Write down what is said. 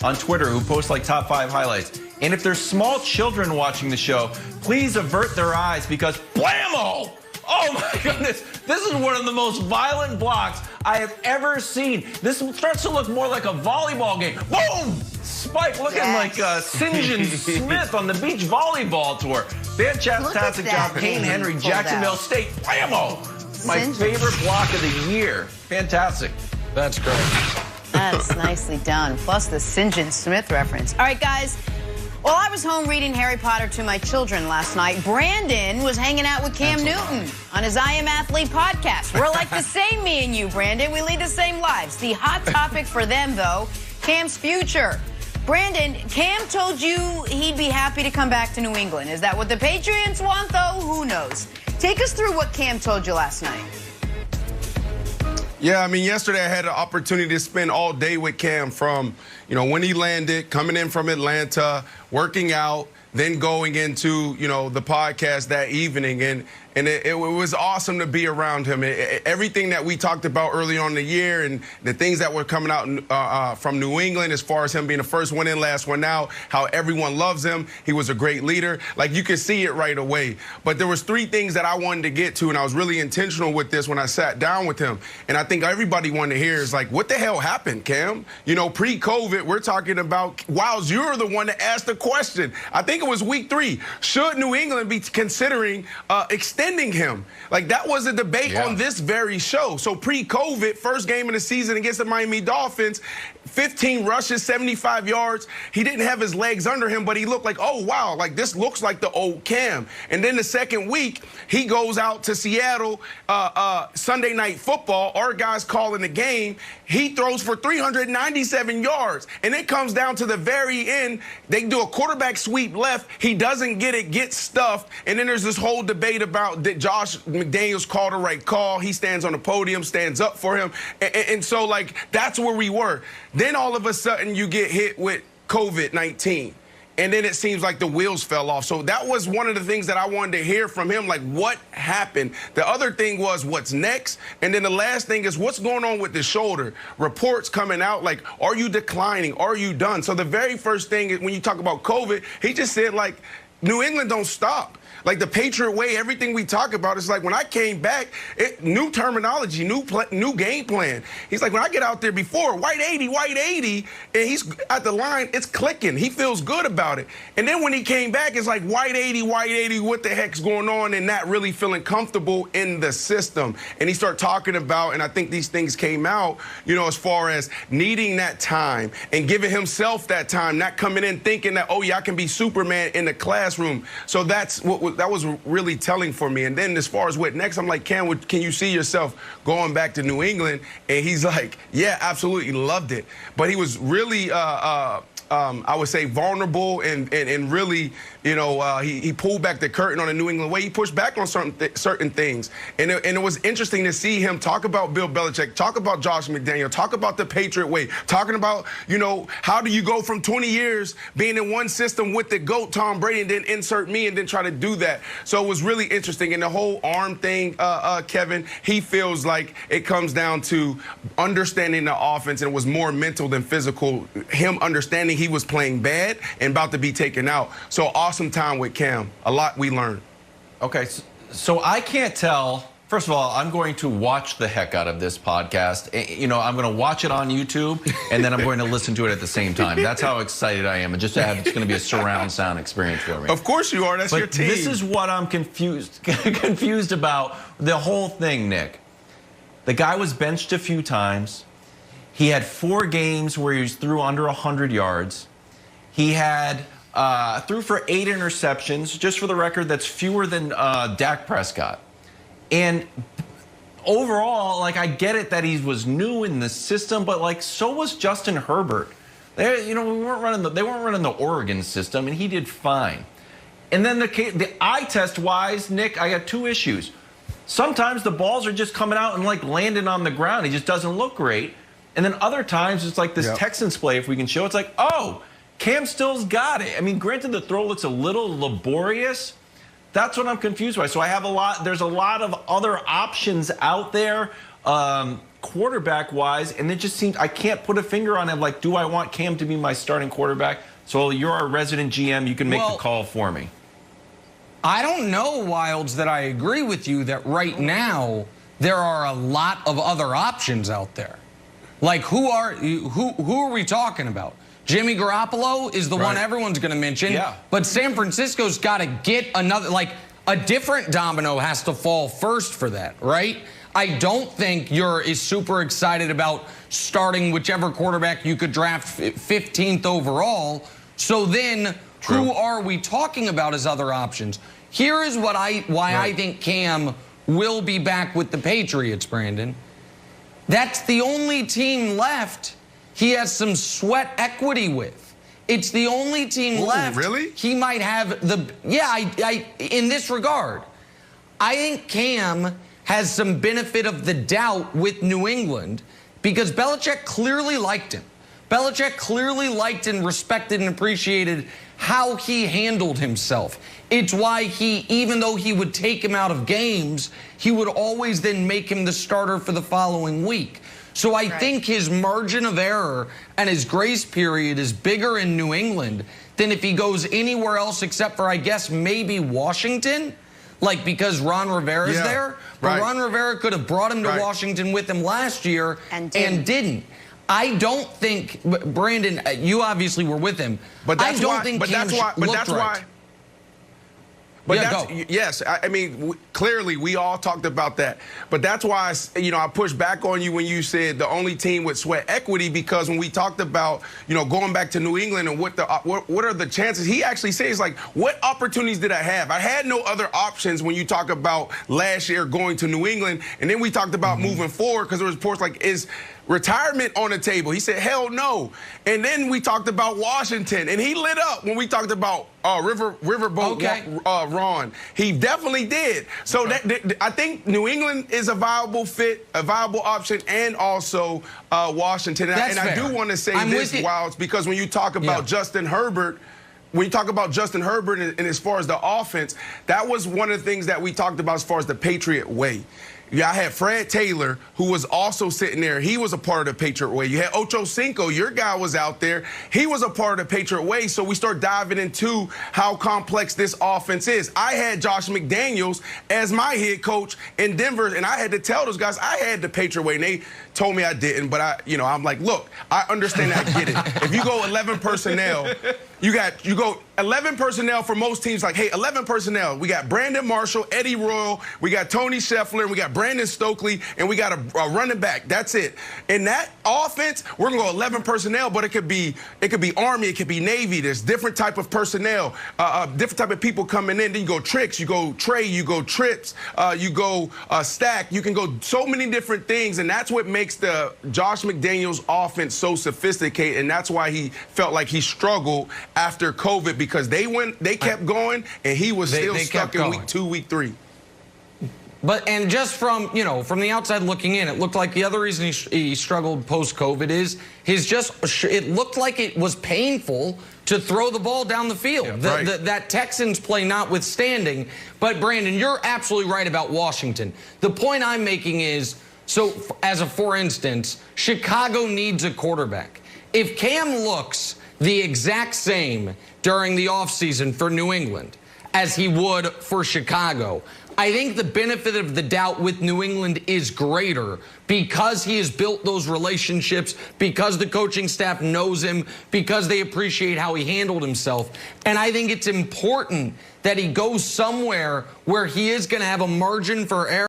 on Twitter who post like top 5 highlights. And if there's small children watching the show, please avert their eyes because blammo! Oh my goodness, this is one of the most violent blocks I have ever seen. This starts to look more like a volleyball game. Boom! Spike looking like St. John Smith on the beach volleyball tour. Fantastic job, Kane Henry, Jacksonville State. Blammo! My favorite block of the year. Fantastic. That's great. That's nicely done. Plus the St. John Smith reference. All right, guys. While I was home reading Harry Potter to my children last night, Brandon was hanging out with Cam Newton on his I Am Athlete podcast. We're like the same, me and you, Brandon. We lead the same lives. The hot topic for them, though, Cam's future. Brandon, Cam told you he'd be happy to come back to New England. Is that what the Patriots want, though? Who knows? Take us through what Cam told you last night. Yeah, I mean, yesterday I had an opportunity to spend all day with Cam from, when he landed, coming in from Atlanta, working out, then going into, the podcast that evening. And it was awesome to be around him. Everything that we talked about early on in the year and the things that were coming out from New England as far as him being the first one in, last one out, how everyone loves him. He was a great leader. Like, you could see it right away. But there was 3 things that I wanted to get to, and I was really intentional with this when I sat down with him. And I think everybody wanted to hear is like, what the hell happened, Cam? Pre-COVID, we're talking about, Wiles, you're the one that asked the question. I think it was week 3. Should New England be considering extending him? Like, that was a debate on this very show. So pre-COVID, first game of the season against the Miami Dolphins, 15 rushes, 75 yards. He didn't have his legs under him, but he looked like, oh, wow, like this looks like the old Cam. And then the second week, he goes out to Seattle, Sunday Night Football. Our guys calling the game. He throws for 397 yards. And it comes down to the very end. They do a quarterback sweep left. He doesn't get it, gets stuffed. And then there's this whole debate about did Josh McDaniels call the right call. He stands on the podium, stands up for him. And so, like, that's where we were. Then all of a sudden you get hit with COVID-19. And then it seems like the wheels fell off. So that was one of the things that I wanted to hear from him, like what happened. The other thing was what's next. And then the last thing is what's going on with the shoulder. Reports coming out like, are you declining? Are you done? So the very first thing is when you talk about COVID, he just said, like, New England don't stop. Like the Patriot way, everything we talk about is like when I came back, new terminology, new game plan. He's like, when I get out there before, white 80, and he's at the line, it's clicking. He feels good about it. And then when he came back, it's like white 80, what the heck's going on, and not really feeling comfortable in the system. And he started talking about, and I think these things came out, as far as needing that time and giving himself that time, not coming in thinking that, oh, yeah, I can be Superman in the classroom. So that's what that was really telling for me. And then as far as what next, I'm like, can you see yourself going back to New England? And he's like, yeah, absolutely, loved it. But he was really, I would say, vulnerable and really, he pulled back the curtain on the New England way. He pushed back on certain things. And it was interesting to see him talk about Bill Belichick, talk about Josh McDaniel, talk about the Patriot way, talking about, how do you go from 20 years being in one system with the GOAT, Tom Brady, and then insert me and then try to do that. So it was really interesting. And the whole arm thing, Kevin, he feels like it comes down to understanding the offense, and it was more mental than physical. Him understanding he was playing bad and about to be taken out. So awesome time with Cam. A lot we learned. Okay, so I can't tell. First of all, I'm going to watch the heck out of this podcast. I'm going to watch it on YouTube, and then I'm going to listen to it at the same time. That's how excited I am. And just to have, it's going to be a surround sound experience for me. Of course you are. That's your team. This is what I'm confused about the whole thing, Nick. The guy was benched a few times. He had 4 games where he threw under 100 yards. He had threw for 8 interceptions. Just for the record, that's fewer than Dak Prescott. And overall, like, I get it that he was new in the system, but like, so was Justin Herbert. They weren't running the Oregon system, and he did fine. And then the eye test wise, Nick, I got 2 issues. Sometimes the balls are just coming out and like landing on the ground. He just doesn't look great. And then other times it's like this Texans play, if we can show, it's like, oh, Cam still's got it. I mean, granted, the throw looks a little laborious. That's what I'm confused by. So there's a lot of other options out there. quarterback-wise, and it just seems I can't put a finger on it. Like, do I want Cam to be my starting quarterback? So you're our resident GM. You can make the call for me. I don't know, Wilds, that I agree with you that right now there are a lot of other options out there. Like, who are we talking about? Jimmy Garoppolo is the one everyone's going to mention. Yeah. But San Francisco's got to get another, like, a different domino has to fall first for that, right? I don't think you're super excited about starting whichever quarterback you could draft 15th overall. So then who are we talking about as other options? Here is why I think Cam will be back with the Patriots, Brandon. That's the only team left he has some sweat equity with. It's the only team left. Really? He might have the, in this regard, I think Cam has some benefit of the doubt with New England because Belichick clearly liked him. Belichick clearly liked and respected and appreciated how he handled himself. It's why he, even though he would take him out of games, he would always then make him the starter for the following week. So I think his margin of error and his grace period is bigger in New England than if he goes anywhere else except for, I guess, maybe Washington, like because Ron Rivera's there. But Ron Rivera could have brought him to Washington with him last year and didn't. I don't think, Brandon, you obviously were with him. But that's I don't why, think but Cam that's why, but that's right. why. But yeah, that's, yes, I mean, clearly we all talked about that. But that's why, I pushed back on you when you said the only team with sweat equity, because when we talked about, going back to New England and what are the chances, he actually says, like, what opportunities did I have? I had no other options when you talk about last year going to New England. And then we talked about moving forward because there was reports like, is retirement on the table? He said, hell no. And then we talked about Washington, and he lit up when we talked about Riverboat Ron. He definitely did. So I think New England is a viable fit, a viable option, and also Washington. And I do want to say this, Wilds, because when you talk about Justin Herbert, when you talk about Justin Herbert and as far as the offense, that was one of the things that we talked about as far as the Patriot way. Yeah, I had Fred Taylor, who was also sitting there. He was a part of the Patriot way. You had Ocho Cinco, your guy was out there. He was a part of the Patriot way. So we start diving into how complex this offense is. I had Josh McDaniels as my head coach in Denver, and I had to tell those guys I had the Patriot way, and they told me I didn't. But I'm like, look, I understand, I get it. If you go 11 personnel, you go 11 personnel for most teams. Like, hey, 11 personnel. We got Brandon Marshall, Eddie Royal, we got Tony Scheffler, and we got Brandon Stokely, and we got a running back. That's it. In that offense, we're gonna go 11 personnel, but it could be Army, it could be Navy. There's different type of personnel, different type of people coming in. Then you go Tricks, you go Trey, you go Trips, you go Stack. You can go so many different things, and that's what makes the Josh McDaniels offense so sophisticated, and that's why he felt like he struggled after COVID, because they kept going, and he was still stuck in week 2, week 3. But, and just from the outside looking in, it looked like the other reason he struggled post-COVID is it looked like it was painful to throw the ball down the field. Yeah, that Texans play notwithstanding. But, Brandon, you're absolutely right about Washington. The point I'm making is, for instance, Chicago needs a quarterback. If Cam looks the exact same during the offseason for New England as he would for Chicago, I think the benefit of the doubt with New England is greater because he has built those relationships, because the coaching staff knows him, because they appreciate how he handled himself. And I think it's important that he goes somewhere where he is going to have a margin for error.